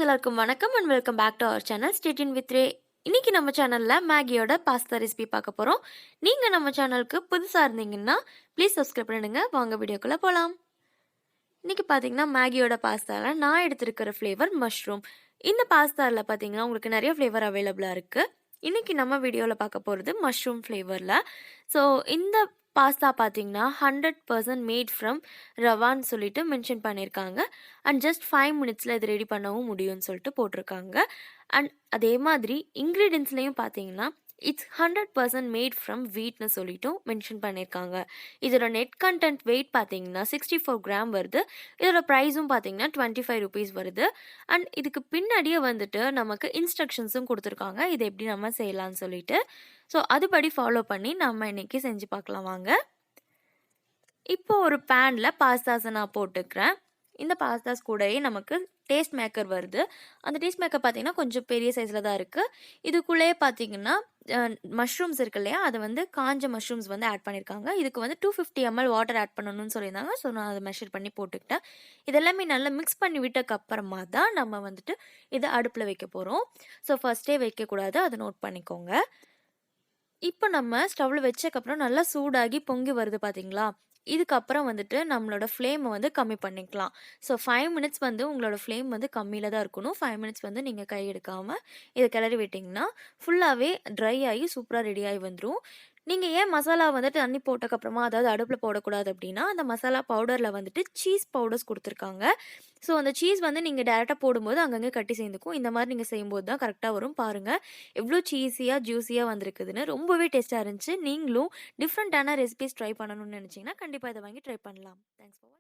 எல்லாருக்கும் வணக்கம் and welcome back to our channel stay tuned with Ray. இன்னைக்கு நம்ம சேனல்ல மேகியோட பாஸ்தா ரெசிபி பார்க்க போறோம். நீங்க நம்ம சேனலுக்கு புதுசா இருந்தீங்கன்னா ப்ளீஸ் சப்ஸ்கிரைப் பண்ணிடுங்க. வாங்க வீடியோக்குள்ள போலாம். இன்னைக்கு பார்த்தீங்கன்னா மேகியோட பாஸ்தால நான் எடுத்திருக்கிற ஃப்ளேவர் மஷ்ரூம். இந்த பாஸ்தால பார்த்தீங்கன்னா உங்களுக்கு நிறைய ஃப்ளேவர் அவைலபிளாக இருக்கு. இன்னைக்கு நம்ம வீடியோவில் பார்க்க போகிறது மஷ்ரூம் ஃப்ளேவரில். ஸோ இந்த பாஸ்தா பார்த்தீங்கன்னா 100% மேட் ஃப்ரம் ரவான்னு சொல்லிட்டு மென்ஷன் பண்ணியிருக்காங்க. அண்ட் ஜஸ்ட் 5 மினிட்ஸில் இது ரெடி பண்ணவும் முடியும்னு சொல்லிட்டு போட்டிருக்காங்க. அண்ட் அதே மாதிரி இன்க்ரீடியன்ஸ்லையும் பார்த்தீங்கன்னா இட்ஸ் 100% மேட் ஃப்ரம் வீட்னு சொல்லிட்டும் மென்ஷன் பண்ணியிருக்காங்க. இதோட நெட் கண்டென்ட் வெயிட் பார்த்தீங்கன்னா 64 கிராம் வருது. இதோட ப்ரைஸும் பார்த்தீங்கன்னா 25 ருபீஸ் வருது. அண்ட் இதுக்கு பின்னாடியே வந்துட்டு நமக்கு இன்ஸ்ட்ரக்ஷன்ஸும் கொடுத்துருக்காங்க, இதை எப்படி நம்ம செய்யலாம்னு சொல்லிட்டு. ஸோ அதுபடி ஃபாலோ பண்ணி நம்ம இன்னைக்கு செஞ்சு பார்க்கலாம் வாங்க. இப்போ ஒரு பேனில் பாஸ்தாஸை நான் போட்டுக்கிறேன். இந்த பாஸ்தாஸ் கூடயே நமக்கு டேஸ்ட் மேக்கர் வருது. அந்த டேஸ்ட் மேக்கர் பார்த்தீங்கன்னா கொஞ்சம் பெரிய சைஸில் தான் இருக்குது. இதுக்குள்ளேயே பார்த்தீங்கன்னா மஷ்ரூம்ஸ் இருக்கு இல்லையா, அதை வந்து காஞ்ச மஷ்ரூம்ஸ் வந்து ஆட் பண்ணியிருக்காங்க. இதுக்கு வந்து 250 ml வாட்டர் ஆட் பண்ணணும்னு சொல்லியிருந்தாங்க. ஸோ நான் அதை மெஷர் பண்ணி போட்டுக்கிட்டேன். இதெல்லாமே நல்லா மிக்ஸ் பண்ணி விட்டக்கப்புறமா தான் நம்ம வந்துட்டு இதை அடுப்பில் வைக்க போகிறோம். ஸோ ஃபஸ்ட்டே வைக்கக்கூடாது, அதை நோட் பண்ணிக்கோங்க. இப்போ நம்ம ஸ்டவ்வில் வச்சக்கப்புறம் நல்லா சூடாகி பொங்கி வருது பார்த்தீங்களா, இதுக்கப்புறம் வந்துட்டு நம்மளோட ஃப்ளேமை வந்து கம்மி பண்ணிக்கலாம். ஸோ 5 மினிட்ஸ் வந்து உங்களோட ஃப்ளேம் வந்து கம்மியில் தான் இருக்கணும். 5 மினிட்ஸ் வந்து நீங்கள் கை எடுக்காமல் இதை கிளறி விட்டிங்கன்னா ஃபுல்லாகவே ட்ரை ஆகி சூப்பராக ரெடி ஆகி வந்துடும். நீங்கள் ஏன் மசாலா வந்துட்டு தண்ணி போட்டக்கப்புறமா அதாவது அடுப்பில் போடக்கூடாது அப்படின்னா, அந்த மசாலா பவுடரில் வந்துட்டு சீஸ் பவுடர்ஸ் கொடுத்துருக்காங்க. ஸோ அந்த சீஸ் வந்து நீங்கள் டேரெக்டாக போடும்போது அங்கங்கே கட்டி சேர்ந்துக்கும். இந்த மாதிரி நீங்கள் செய்யும்போது தான் கரெக்டாக வரும். பாருங்கள் எவ்வளோ சீஸியாக ஜூஸியாக வந்திருக்குதுன்னு. ரொம்பவே டேஸ்ட்டாக இருந்துச்சு. நீங்களும் டிஃப்ரெண்ட்டான ரெசிபிஸ் ட்ரை பண்ணணும்னு நினச்சிங்கன்னா கண்டிப்பாக இதை வாங்கி ட்ரை பண்ணலாம். தேங்க்ஸ் ஃபார் வாட்சிங்.